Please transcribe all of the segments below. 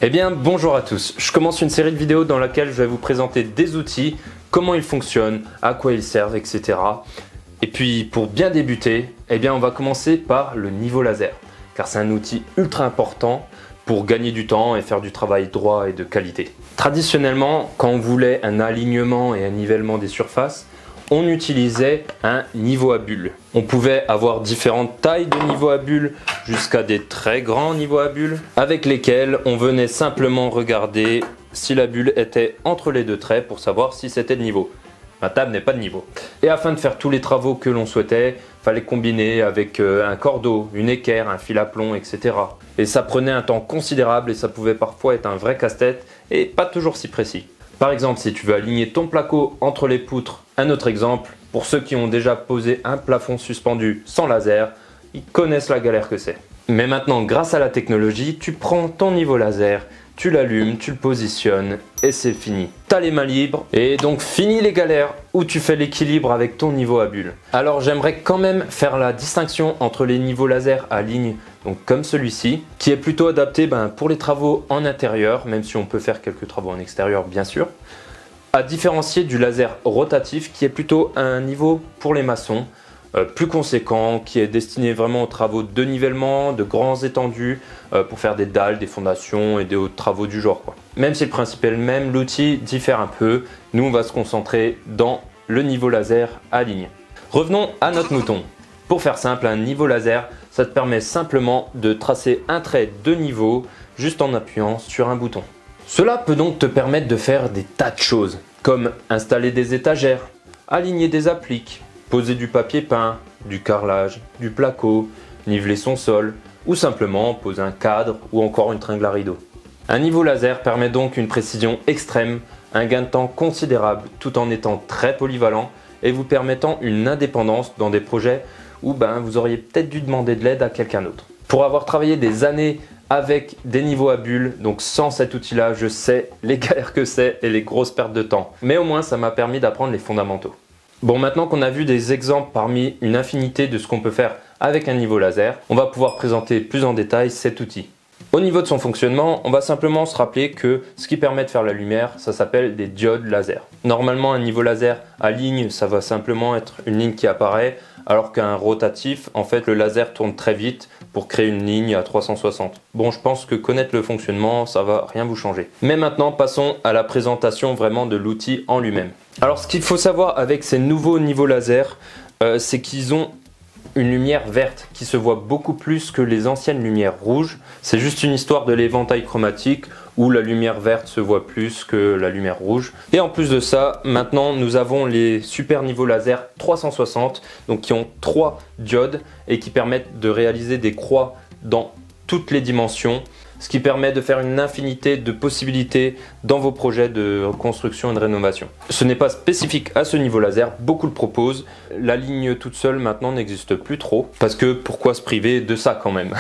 Eh bien bonjour à tous, je commence une série de vidéos dans laquelle je vais vous présenter des outils, comment ils fonctionnent, à quoi ils servent, etc. Et puis pour bien débuter, eh bien on va commencer par le niveau laser, car c'est un outil ultra important pour gagner du temps et faire du travail droit et de qualité. Traditionnellement, quand on voulait un alignement et un nivellement des surfaces, on utilisait un niveau à bulles. On pouvait avoir différentes tailles de niveaux à bulles jusqu'à des très grands niveaux à bulles avec lesquels on venait simplement regarder si la bulle était entre les deux traits pour savoir si c'était de niveau. Ma table n'est pas de niveau. Et afin de faire tous les travaux que l'on souhaitait, il fallait combiner avec un cordeau, une équerre, un fil à plomb, etc. Et ça prenait un temps considérable et ça pouvait parfois être un vrai casse-tête et pas toujours si précis. Par exemple, si tu veux aligner ton placo entre les poutres, un autre exemple, pour ceux qui ont déjà posé un plafond suspendu sans laser, ils connaissent la galère que c'est. Mais maintenant, grâce à la technologie, tu prends ton niveau laser, tu l'allumes, tu le positionnes et c'est fini. Tu as les mains libres et donc fini les galères où tu fais l'équilibre avec ton niveau à bulles. Alors j'aimerais quand même faire la distinction entre les niveaux laser à ligne, donc comme celui-ci, qui est plutôt adapté pour les travaux en intérieur, même si on peut faire quelques travaux en extérieur bien sûr, à différencier du laser rotatif qui est plutôt un niveau pour les maçons, plus conséquent, qui est destiné vraiment aux travaux de nivellement, de grands étendues, pour faire des dalles, des fondations et des autres travaux du genre, quoi. Même si le principe est le même, l'outil diffère un peu. Nous, on va se concentrer dans le niveau laser à ligne. Revenons à notre mouton. Pour faire simple, un niveau laser, ça te permet simplement de tracer un trait de niveau juste en appuyant sur un bouton. Cela peut donc te permettre de faire des tas de choses, comme installer des étagères, aligner des appliques, poser du papier peint, du carrelage, du placo, niveler son sol ou simplement poser un cadre ou encore une tringle à rideau. Un niveau laser permet donc une précision extrême, un gain de temps considérable tout en étant très polyvalent et vous permettant une indépendance dans des projets où vous auriez peut-être dû demander de l'aide à quelqu'un d'autre. Pour avoir travaillé des années avec des niveaux à bulles, donc sans cet outil-là, je sais les galères que c'est et les grosses pertes de temps. Mais au moins, ça m'a permis d'apprendre les fondamentaux. Bon, maintenant qu'on a vu des exemples parmi une infinité de ce qu'on peut faire avec un niveau laser, on va pouvoir présenter plus en détail cet outil. Au niveau de son fonctionnement, on va simplement se rappeler que ce qui permet de faire la lumière, ça s'appelle des diodes laser. Normalement, un niveau laser à ligne, ça va simplement être une ligne qui apparaît, alors qu'un rotatif, en fait, le laser tourne très vite pour créer une ligne à 360. Bon, je pense que connaître le fonctionnement, ça va rien vous changer. Mais maintenant, passons à la présentation vraiment de l'outil en lui-même. Alors, ce qu'il faut savoir avec ces nouveaux niveaux laser, c'est qu'ils ont une lumière verte qui se voit beaucoup plus que les anciennes lumières rouges. C'est juste une histoire de l'éventail chromatique où la lumière verte se voit plus que la lumière rouge. Et en plus de ça, maintenant nous avons les super niveaux laser 360, donc qui ont 3 diodes et qui permettent de réaliser des croix dans toutes les dimensions, ce qui permet de faire une infinité de possibilités dans vos projets de construction et de rénovation. Ce n'est pas spécifique à ce niveau laser, beaucoup le proposent. La ligne toute seule maintenant n'existe plus trop, parce que pourquoi se priver de ça quand même?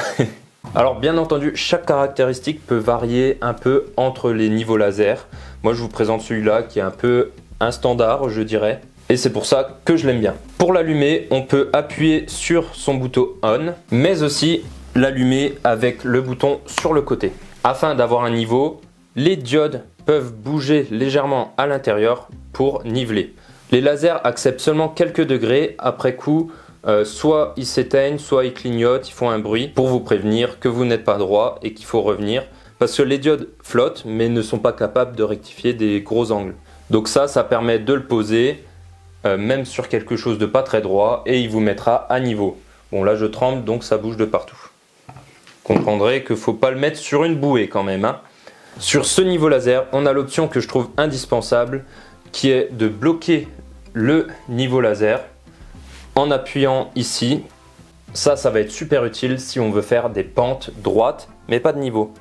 Alors bien entendu, chaque caractéristique peut varier un peu entre les niveaux laser. Moi je vous présente celui-là qui est un peu un standard, je dirais. Et c'est pour ça que je l'aime bien. Pour l'allumer, on peut appuyer sur son bouton on, mais aussi l'allumer avec le bouton sur le côté. Afin d'avoir un niveau, les diodes peuvent bouger légèrement à l'intérieur pour niveler. Les lasers acceptent seulement quelques degrés. Après coup, soit ils s'éteignent, soit ils clignotent, ils font un bruit pour vous prévenir que vous n'êtes pas droit et qu'il faut revenir. Parce que les diodes flottent mais ne sont pas capables de rectifier des gros angles. Donc ça permet de le poser même sur quelque chose de pas très droit et il vous mettra à niveau. Bon là je tremble donc ça bouge de partout. Comprendrez qu'il ne faut pas le mettre sur une bouée quand même, hein. Sur ce niveau laser, on a l'option que je trouve indispensable qui est de bloquer le niveau laser en appuyant ici. Ça va être super utile si on veut faire des pentes droites mais pas de niveau.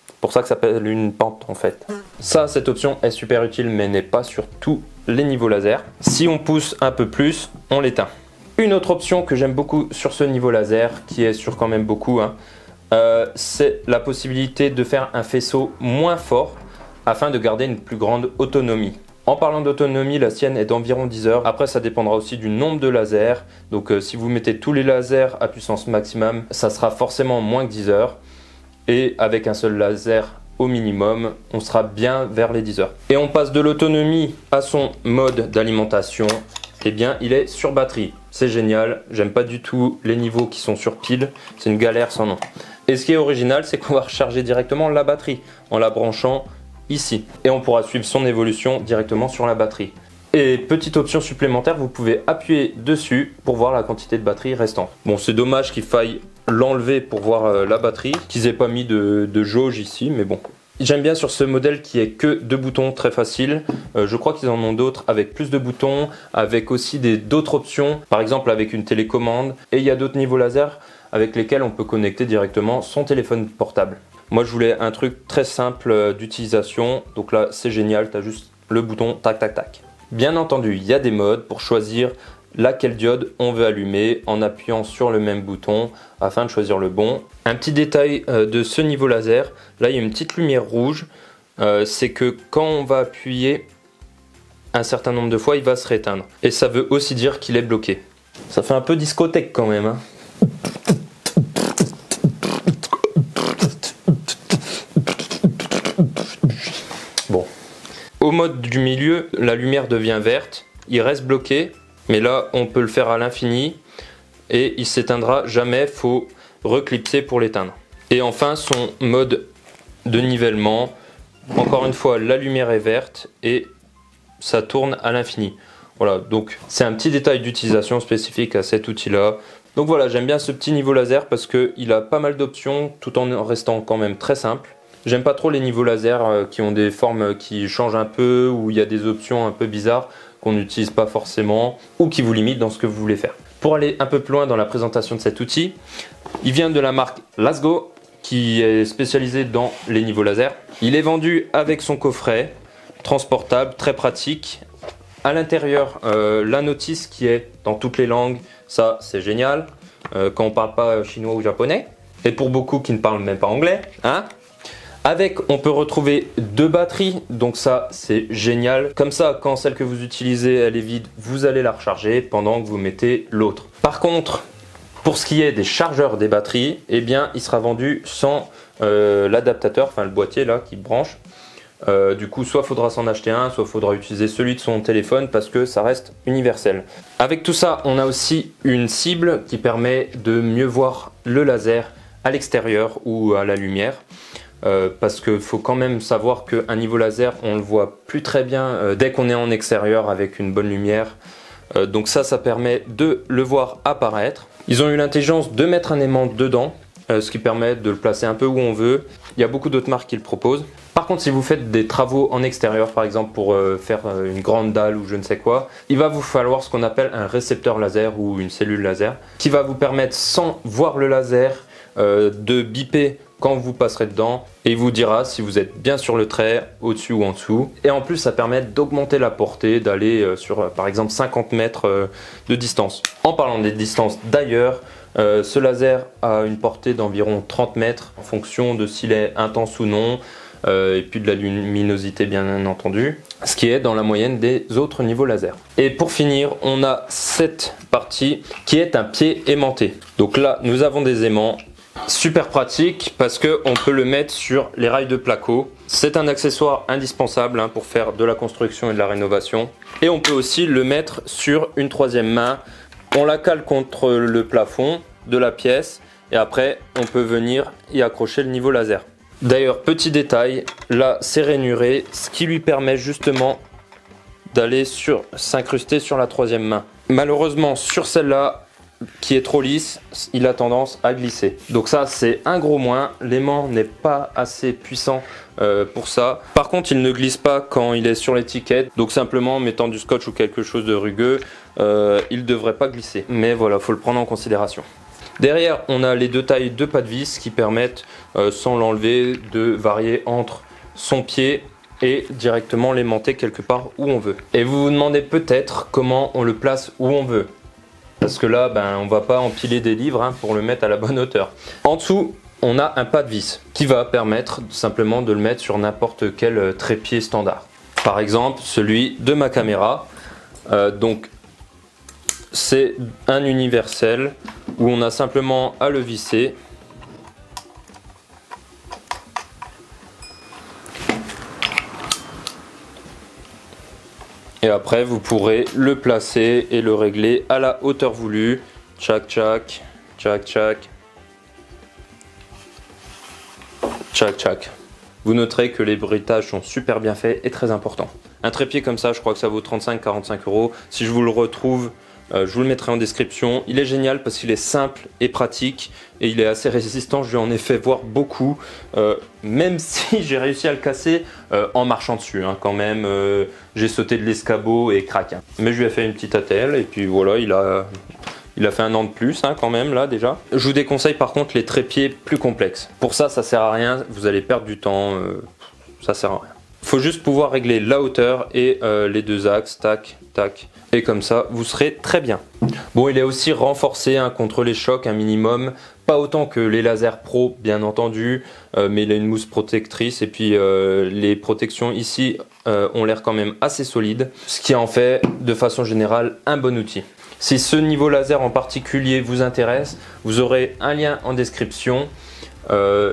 C'est pour ça que ça s'appelle une pente en fait. Cette option est super utile mais n'est pas sur tous les niveaux laser. Si on pousse un peu plus, on l'éteint. Une autre option que j'aime beaucoup sur ce niveau laser, qui est sur quand même beaucoup, c'est la possibilité de faire un faisceau moins fort afin de garder une plus grande autonomie. En parlant d'autonomie, la sienne est d'environ 10 heures. Après, ça dépendra aussi du nombre de lasers. Donc si vous mettez tous les lasers à puissance maximum, ça sera forcément moins que 10 heures. Et avec un seul laser au minimum, on sera bien vers les 10 heures. Et on passe de l'autonomie à son mode d'alimentation. Eh bien, il est sur batterie. C'est génial. J'aime pas du tout les niveaux qui sont sur pile. C'est une galère sans nom. Et ce qui est original, c'est qu'on va recharger directement la batterie en la branchant ici. Et on pourra suivre son évolution directement sur la batterie. Et petite option supplémentaire, vous pouvez appuyer dessus pour voir la quantité de batterie restante. Bon, c'est dommage qu'il faille l'enlever pour voir la batterie, qu'ils aient pas mis de jauge ici, mais bon. J'aime bien sur ce modèle qui est que 2 boutons très faciles. Je crois qu'ils en ont d'autres avec plus de boutons, avec aussi d'autres options, par exemple avec une télécommande. Et il y a d'autres niveaux laser avec lesquels on peut connecter directement son téléphone portable. Moi, je voulais un truc très simple d'utilisation. Donc là, c'est génial, tu as juste le bouton tac tac tac. Bien entendu, il y a des modes pour choisir laquelle diode on veut allumer en appuyant sur le même bouton afin de choisir le bon. Un petit détail de ce niveau laser, là il y a une petite lumière rouge, c'est que quand on va appuyer un certain nombre de fois, il va se rééteindre. Et ça veut aussi dire qu'il est bloqué. Ça fait un peu discothèque quand même, hein. Bon. Au mode du milieu, la lumière devient verte, il reste bloqué, mais là on peut le faire à l'infini et il s'éteindra jamais, faut reclipser pour l'éteindre. Et enfin son mode de nivellement, encore une fois la lumière est verte et ça tourne à l'infini. Voilà, donc c'est un petit détail d'utilisation spécifique à cet outil là. Donc voilà, j'aime bien ce petit niveau laser parce qu'il a pas mal d'options tout en restant quand même très simple. J'aime pas trop les niveaux laser qui ont des formes qui changent un peu, où il y a des options un peu bizarres qu'on n'utilise pas forcément ou qui vous limitent dans ce que vous voulez faire. Pour aller un peu plus loin dans la présentation de cet outil, il vient de la marque Lasgo qui est spécialisée dans les niveaux laser. Il est vendu avec son coffret transportable, très pratique. À l'intérieur, la notice qui est dans toutes les langues, ça c'est génial quand on parle pas chinois ou japonais. Et pour beaucoup qui ne parlent même pas anglais, hein. Avec, on peut retrouver 2 batteries, donc ça c'est génial. Comme ça, quand celle que vous utilisez elle est vide, vous allez la recharger pendant que vous mettez l'autre. Par contre, pour ce qui est des chargeurs des batteries, eh bien il sera vendu sans l'adaptateur, enfin le boîtier là qui branche. Du coup, soit faudra s'en acheter un, soit faudra utiliser celui de son téléphone parce que ça reste universel. Avec tout ça, on a aussi une cible qui permet de mieux voir le laser à l'extérieur ou à la lumière. Parce qu'il faut quand même savoir qu'un niveau laser on le voit plus très bien dès qu'on est en extérieur avec une bonne lumière, donc ça permet de le voir apparaître. Ils ont eu l'intelligence de mettre un aimant dedans, ce qui permet de le placer un peu où on veut. Il y a beaucoup d'autres marques qui le proposent. Par contre, si vous faites des travaux en extérieur, par exemple pour faire une grande dalle ou je ne sais quoi, il va vous falloir ce qu'on appelle un récepteur laser ou une cellule laser qui va vous permettre, sans voir le laser, de biper quand vous passerez dedans et il vous dira si vous êtes bien sur le trait, au-dessus ou en dessous. Et en plus, ça permet d'augmenter la portée, d'aller sur par exemple 50 mètres de distance. En parlant des distances d'ailleurs, ce laser a une portée d'environ 30 mètres en fonction de s'il est intense ou non. Et puis de la luminosité bien entendu, ce qui est dans la moyenne des autres niveaux laser. Et pour finir, on a cette partie qui est un pied aimanté. Donc là, nous avons des aimants. Super pratique parce qu'on peut le mettre sur les rails de placo. C'est un accessoire indispensable pour faire de la construction et de la rénovation. Et on peut aussi le mettre sur une troisième main. On la cale contre le plafond de la pièce et après on peut venir y accrocher le niveau laser. D'ailleurs, petit détail, là c'est rainuré, ce qui lui permet justement d'aller s'incruster sur la troisième main. Malheureusement sur celle-là, qui est trop lisse, il a tendance à glisser. Donc ça c'est un gros moins, l'aimant n'est pas assez puissant pour ça. Par contre il ne glisse pas quand il est sur l'étiquette, donc simplement en mettant du scotch ou quelque chose de rugueux, il ne devrait pas glisser. Mais voilà, faut le prendre en considération. Derrière on a les 2 tailles de pas de vis qui permettent, sans l'enlever, de varier entre son pied et directement l'aimanter quelque part où on veut. Et vous vous demandez peut-être comment on le place où on veut. Parce que là, on va pas empiler des livres pour le mettre à la bonne hauteur. En dessous, on a un pas de vis qui va permettre simplement de le mettre sur n'importe quel trépied standard. Par exemple, celui de ma caméra. Donc, c'est un universel où on a simplement à le visser. Et après vous pourrez le placer et le régler à la hauteur voulue. Tchac tchac, tchac tchac, tchac tchac. Vous noterez que les bruitages sont super bien faits et très importants. Un trépied comme ça, je crois que ça vaut 35-45 €. Si je vous le retrouve, je vous le mettrai en description. Il est génial parce qu'il est simple et pratique et il est assez résistant. Je lui en ai fait voir beaucoup, même si j'ai réussi à le casser en marchant dessus. Hein, quand même, j'ai sauté de l'escabeau et crac. Hein. Mais je lui ai fait une petite attelle et puis voilà, il a fait un an de plus hein, quand même là déjà. Je vous déconseille par contre les trépieds plus complexes. Pour ça, ça sert à rien. Vous allez perdre du temps. Ça sert à rien. Il faut juste pouvoir régler la hauteur et les deux axes, tac, tac. Et comme ça, vous serez très bien. Bon, il est aussi renforcé hein, contre les chocs un minimum. Pas autant que les lasers pro, bien entendu. Mais il a une mousse protectrice. Et puis les protections ici ont l'air quand même assez solides. Ce qui en fait, de façon générale, un bon outil. Si ce niveau laser en particulier vous intéresse, vous aurez un lien en description.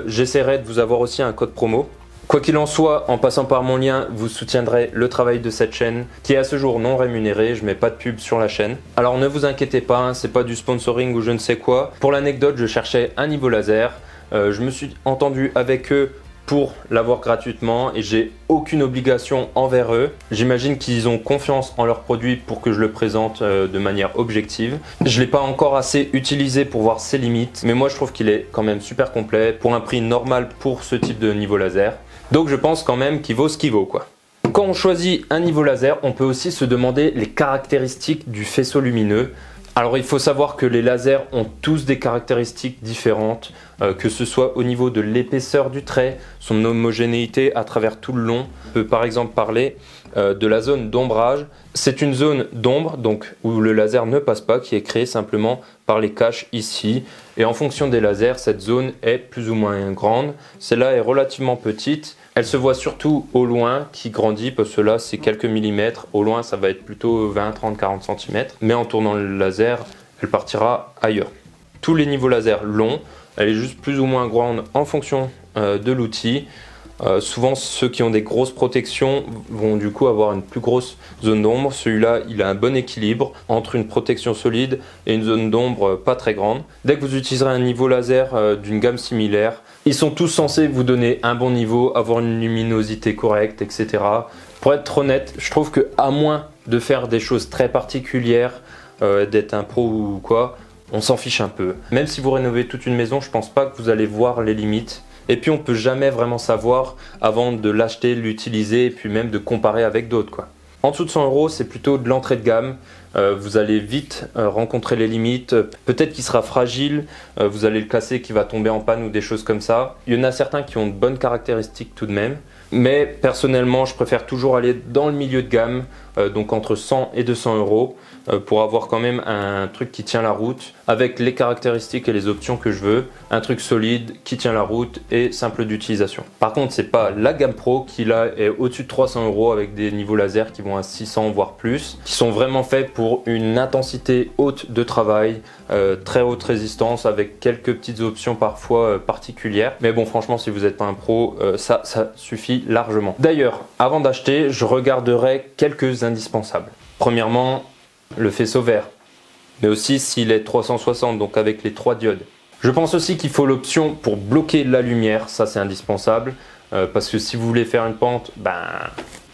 J'essaierai de vous avoir aussi un code promo. Quoi qu'il en soit, en passant par mon lien, vous soutiendrez le travail de cette chaîne qui est à ce jour non rémunérée, je mets pas de pub sur la chaîne. Alors ne vous inquiétez pas, hein, c'est pas du sponsoring ou je ne sais quoi. Pour l'anecdote, je cherchais un niveau laser, je me suis entendu avec eux pour l'avoir gratuitement et j'ai aucune obligation envers eux. J'imagine qu'ils ont confiance en leur produit pour que je le présente de manière objective. Je ne l'ai pas encore assez utilisé pour voir ses limites, mais moi je trouve qu'il est quand même super complet pour un prix normal pour ce type de niveau laser. Donc je pense quand même qu'il vaut ce qu'il vaut quoi. Quand on choisit un niveau laser, on peut aussi se demander les caractéristiques du faisceau lumineux. Alors il faut savoir que les lasers ont tous des caractéristiques différentes, que ce soit au niveau de l'épaisseur du trait, son homogénéité à travers tout le long. On peut par exemple parler de la zone d'ombrage. C'est une zone d'ombre donc où le laser ne passe pas, qui est créée simplement par les caches ici. Et en fonction des lasers, cette zone est plus ou moins grande. Celle-là est relativement petite. Elle se voit surtout au loin qui grandit parce que là c'est quelques millimètres. Au loin ça va être plutôt 20, 30, 40 cm. Mais en tournant le laser, elle partira ailleurs. Tous les niveaux laser longs, elle est juste plus ou moins grande en fonction de l'outil. Souvent ceux qui ont des grosses protections vont du coup avoir une plus grosse zone d'ombre. Celui-là il a un bon équilibre entre une protection solide et une zone d'ombre pas très grande. Dès que vous utiliserez un niveau laser d'une gamme similaire, ils sont tous censés vous donner un bon niveau, avoir une luminosité correcte, etc. Pour être honnête, je trouve que à moins de faire des choses très particulières, d'être un pro ou quoi, on s'en fiche un peu. Même si vous rénovez toute une maison, je pense pas que vous allez voir les limites. Et puis on peut jamais vraiment savoir avant de l'acheter, l'utiliser et puis même de comparer avec d'autres quoi. En dessous de 100 €, c'est plutôt de l'entrée de gamme. Vous allez vite rencontrer les limites. Peut-être qu'il sera fragile, vous allez le casser, qu'il va tomber en panne ou des choses comme ça. Il y en a certains qui ont de bonnes caractéristiques tout de même. Mais personnellement, je préfère toujours aller dans le milieu de gamme, donc entre 100 et 200 €, pour avoir quand même un truc qui tient la route, avec les caractéristiques et les options que je veux. Un truc solide, qui tient la route et simple d'utilisation. Par contre, c'est pas la gamme Pro qui là est au-dessus de 300 € avec des niveaux laser qui vont à 600 voire plus, qui sont vraiment faits pour une intensité haute de travail, très haute résistance avec quelques petites options parfois particulières. Mais bon, franchement, si vous n'êtes pas un pro, ça suffit largement. D'ailleurs, avant d'acheter, je regarderai quelques indispensables. Premièrement, le faisceau vert, mais aussi s'il est 360, donc avec les 3 diodes. Je pense aussi qu'il faut l'option pour bloquer la lumière, ça c'est indispensable, parce que si vous voulez faire une pente,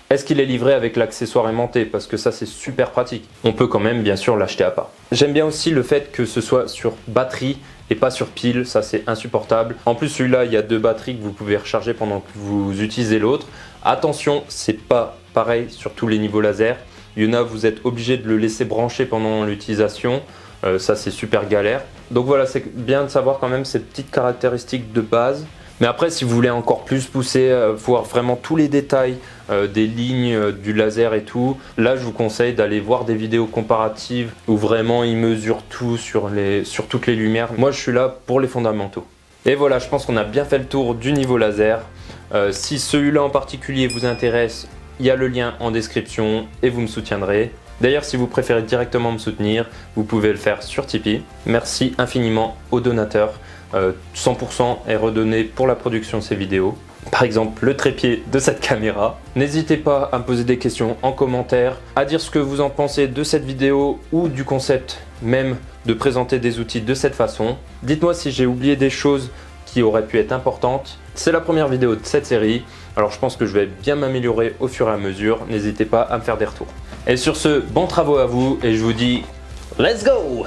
est-ce qu'il est livré avec l'accessoire aimanté? Parce que ça c'est super pratique. On peut quand même bien sûr l'acheter à part. J'aime bien aussi le fait que ce soit sur batterie et pas sur pile, ça c'est insupportable. En plus celui-là, il y a 2 batteries que vous pouvez recharger pendant que vous utilisez l'autre. Attention, c'est pas pareil sur tous les niveaux laser. Il y en a, vous êtes obligé de le laisser brancher pendant l'utilisation. Ça c'est super galère. Donc voilà, c'est bien de savoir quand même ces petites caractéristiques de base. Mais après, si vous voulez encore plus pousser, voir vraiment tous les détails des lignes, du laser et tout, là je vous conseille d'aller voir des vidéos comparatives où vraiment ils mesurent tout sur toutes les lumières. Moi je suis là pour les fondamentaux. Et voilà, je pense qu'on a bien fait le tour du niveau laser. Si celui-là en particulier vous intéresse, il y a le lien en description et vous me soutiendrez. D'ailleurs, si vous préférez directement me soutenir, vous pouvez le faire sur Tipeee. Merci infiniment aux donateurs. 100% est redonné pour la production de ces vidéos. Par exemple, le trépied de cette caméra. N'hésitez pas à me poser des questions en commentaire, à dire ce que vous en pensez de cette vidéo ou du concept même de présenter des outils de cette façon. Dites-moi si j'ai oublié des choses qui auraient pu être importantes. C'est la première vidéo de cette série, alors je pense que je vais bien m'améliorer au fur et à mesure. N'hésitez pas à me faire des retours. Et sur ce, bons travaux à vous et je vous dis let's go!